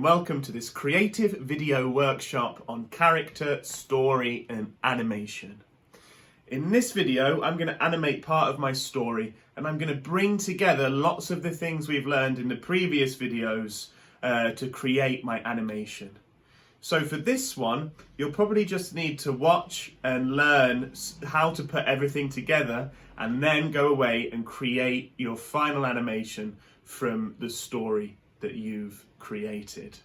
and welcome to this creative video workshop on character, story and animation. In this video, I'm going to animate part of my story and I'm going to bring together lots of the things we've learned in the previous videos to create my animation. So for this one, you'll probably just need to watch and learn how to put everything together and then go away and create your final animation from the story that you've created.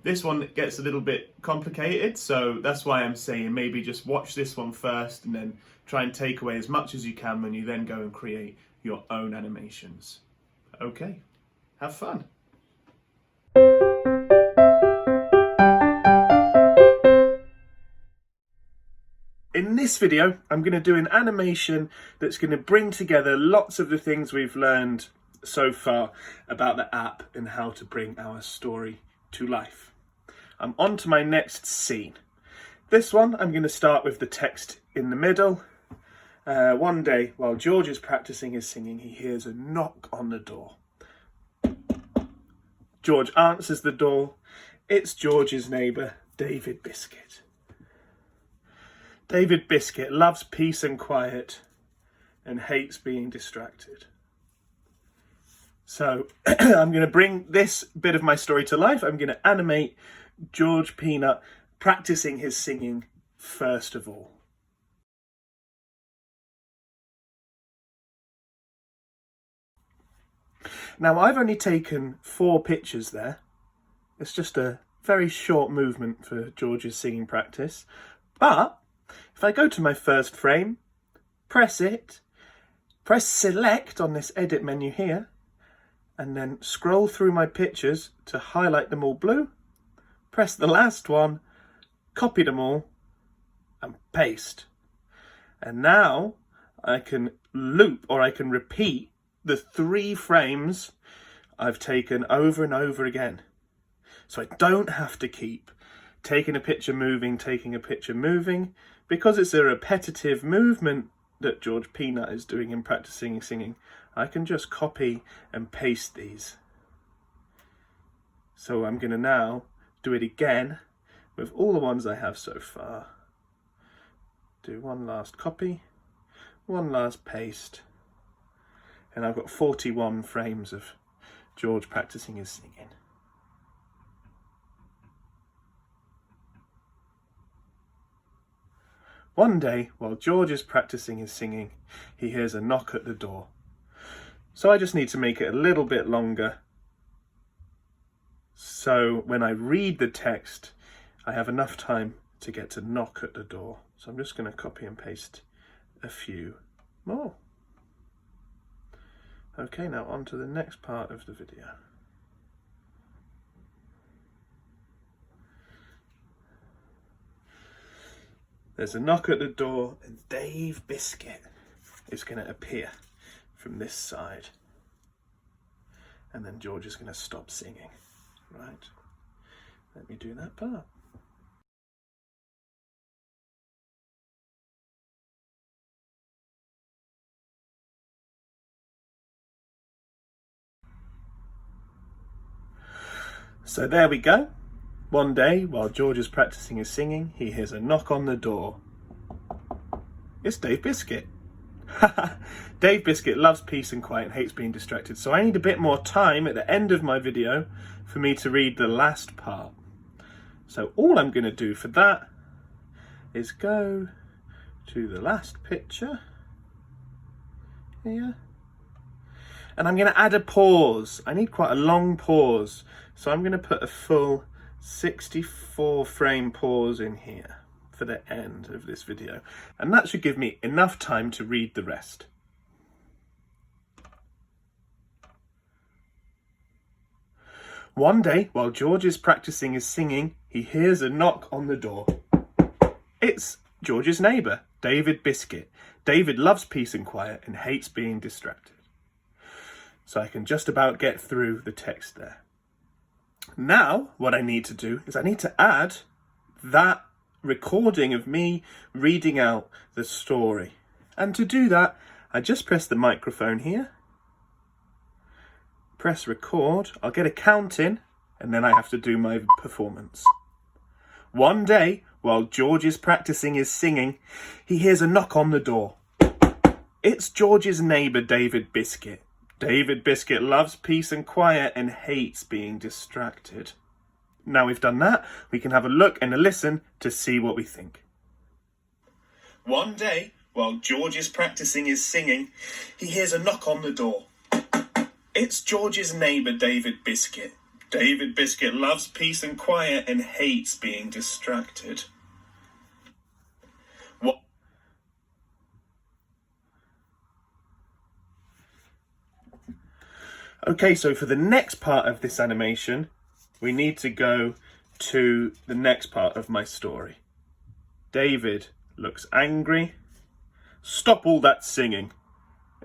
This one gets a little bit complicated, so that's why I'm saying maybe just watch this one first and then try and take away as much as you can when you then go and create your own animations. Okay, have fun. In this video, I'm going to do an animation that's going to bring together lots of the things we've learned so far about the app and how to bring our story to life. I'm on to my next scene. This one, I'm going to start with the text in the middle. One day, while George is practicing his singing, he hears a knock on the door. George answers the door. It's George's neighbour, David Biscuit. David Biscuit loves peace and quiet and hates being distracted. So I'm going to bring this bit of my story to life. I'm going to animate George Peanut practicing his singing first of all. Now I've only taken 4 pictures there. It's just a very short movement for George's singing practice. But if I go to my first frame, press select on this edit menu here, and then scroll through my pictures to highlight them all blue, press the last one, copy them all, and paste. And now I can loop, or I can repeat the 3 frames I've taken over and over again. So I don't have to keep taking a picture moving, because it's a repetitive movement that George Peanut is doing in practicing singing. I can just copy and paste these. So I'm going to now do it again with all the ones I have so far. Do one last copy, one last paste, and I've got 41 frames of George practicing his singing. One day, while George is practicing his singing, he hears a knock at the door. So I just need to make it a little bit longer. So when I read the text, I have enough time to get to knock at the door. So I'm just going to copy and paste a few more. Okay, now on to the next part of the video. There's a knock at the door and Dave Biscuit is going to appear from this side. And then George is going to stop singing. Right, let me do that part. So there we go. One day, while George is practicing his singing, he hears a knock on the door. It's Dave Biscuit. Dave Biscuit loves peace and quiet and hates being distracted, so I need a bit more time at the end of my video for me to read the last part. So all I'm going to do for that is go to the last picture here, and I'm going to add a pause. I need quite a long pause, so I'm going to put a full 64 frame pause in here for the end of this video, and that should give me enough time to read the rest. One day, while George is practicing his singing, he hears a knock on the door. It's George's neighbour, David Biscuit. David loves peace and quiet and hates being distracted. So I can just about get through the text there. Now, what I need to do is I need to add that recording of me reading out the story. And to do that, I just press the microphone here, press record, I'll get a count in, and then I have to do my performance. One day, while George is practicing his singing, he hears a knock on the door. It's George's neighbour, David Biscuit. David Biscuit loves peace and quiet and hates being distracted. Now we've done that, we can have a look and a listen to see what we think. One day, while George is practicing his singing, he hears a knock on the door. It's George's neighbour, David Biscuit. David Biscuit loves peace and quiet and hates being distracted. What? Okay, so for the next part of this animation, we need to go to the next part of my story. David looks angry. Stop all that singing.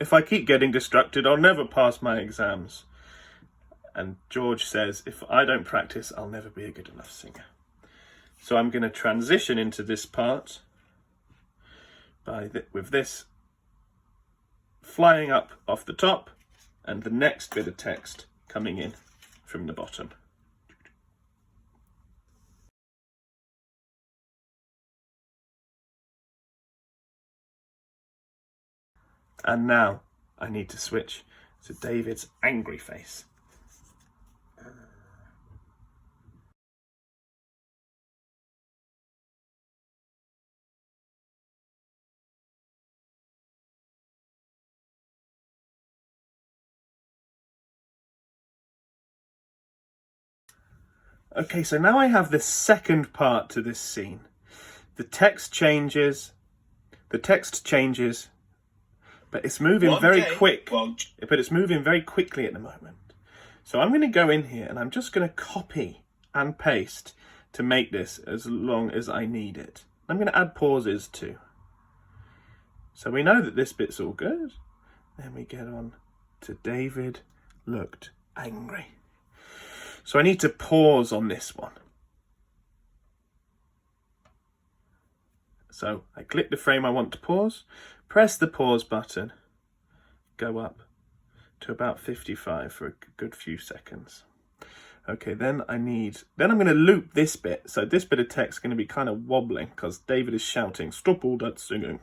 If I keep getting distracted, I'll never pass my exams. And George says, if I don't practice, I'll never be a good enough singer. So I'm going to transition into this part with this flying up off the top and the next bit of text coming in from the bottom. And now I need to switch to David's angry face. Okay, so now I have the second part to this scene. The text changes, but it's moving very quick. But it's moving very quickly at the moment. So I'm going to go in here and I'm just going to copy and paste to make this as long as I need it. I'm going to add pauses too. So we know that this bit's all good. Then we get on to David looked angry. So I need to pause on this one. So I click the frame I want to pause, press the pause button, go up to about 55 for a good few seconds. Okay, then I'm going to loop this bit. So this bit of text is going to be kind of wobbling because David is shouting, stop all that singing.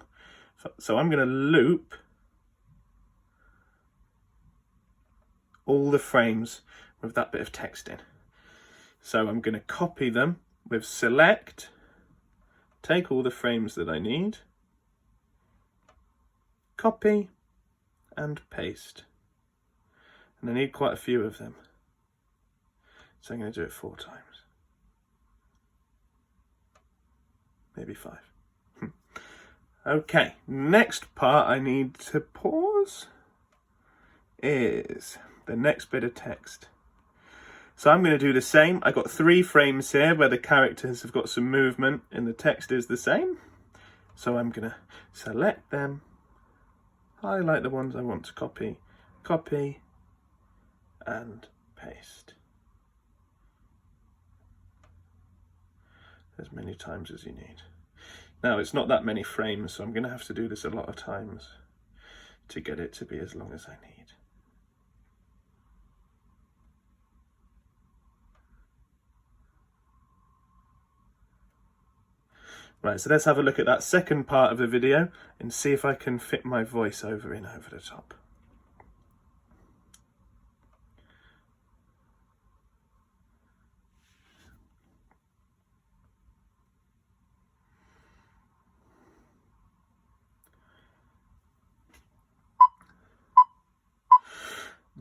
So I'm going to loop all the frames with that bit of text in. So I'm going to copy them with select, take all the frames that I need, copy and paste. And I need quite a few of them. So I'm going to do it 4 times. Maybe 5. Okay, next part I need to pause is the next bit of text. So I'm going to do the same. I got 3 frames here where the characters have got some movement and the text is the same. So I'm going to select them, highlight the ones I want to copy, copy and paste. As many times as you need. Now it's not that many frames, so I'm going to have to do this a lot of times to get it to be as long as I need. Right, so let's have a look at that second part of the video and see if I can fit my voice over the top.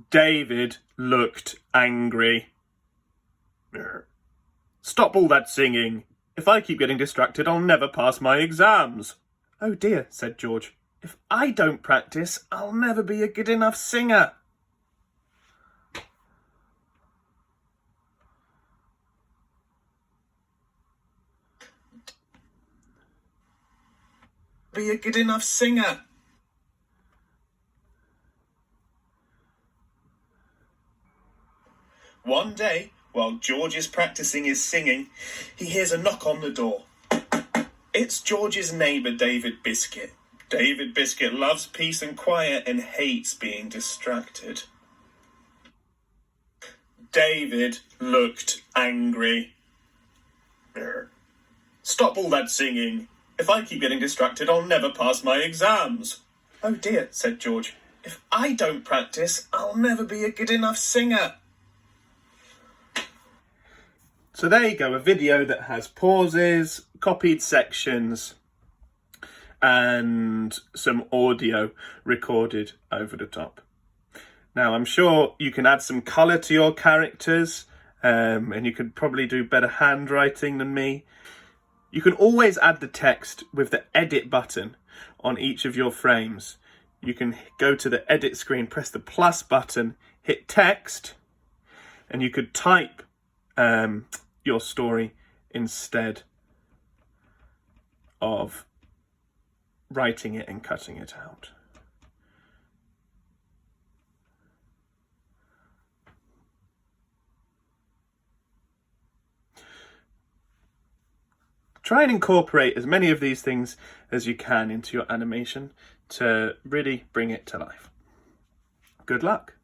David looked angry. Stop all that singing. If I keep getting distracted, I'll never pass my exams. Oh dear, said George. If I don't practice, I'll never be a good enough singer. Be a good enough singer. One day, while George is practicing his singing, he hears a knock on the door. It's George's neighbour, David Biscuit. David Biscuit loves peace and quiet and hates being distracted. David looked angry. Stop all that singing. If I keep getting distracted, I'll never pass my exams. Oh dear, said George. If I don't practice, I'll never be a good enough singer. So there you go, a video that has pauses, copied sections, and some audio recorded over the top. Now, I'm sure you can add some colour to your characters, and you could probably do better handwriting than me. You can always add the text with the edit button on each of your frames. You can go to the edit screen, press the plus button, hit text, and you could type your story instead of writing it and cutting it out. Try and incorporate as many of these things as you can into your animation to really bring it to life. Good luck.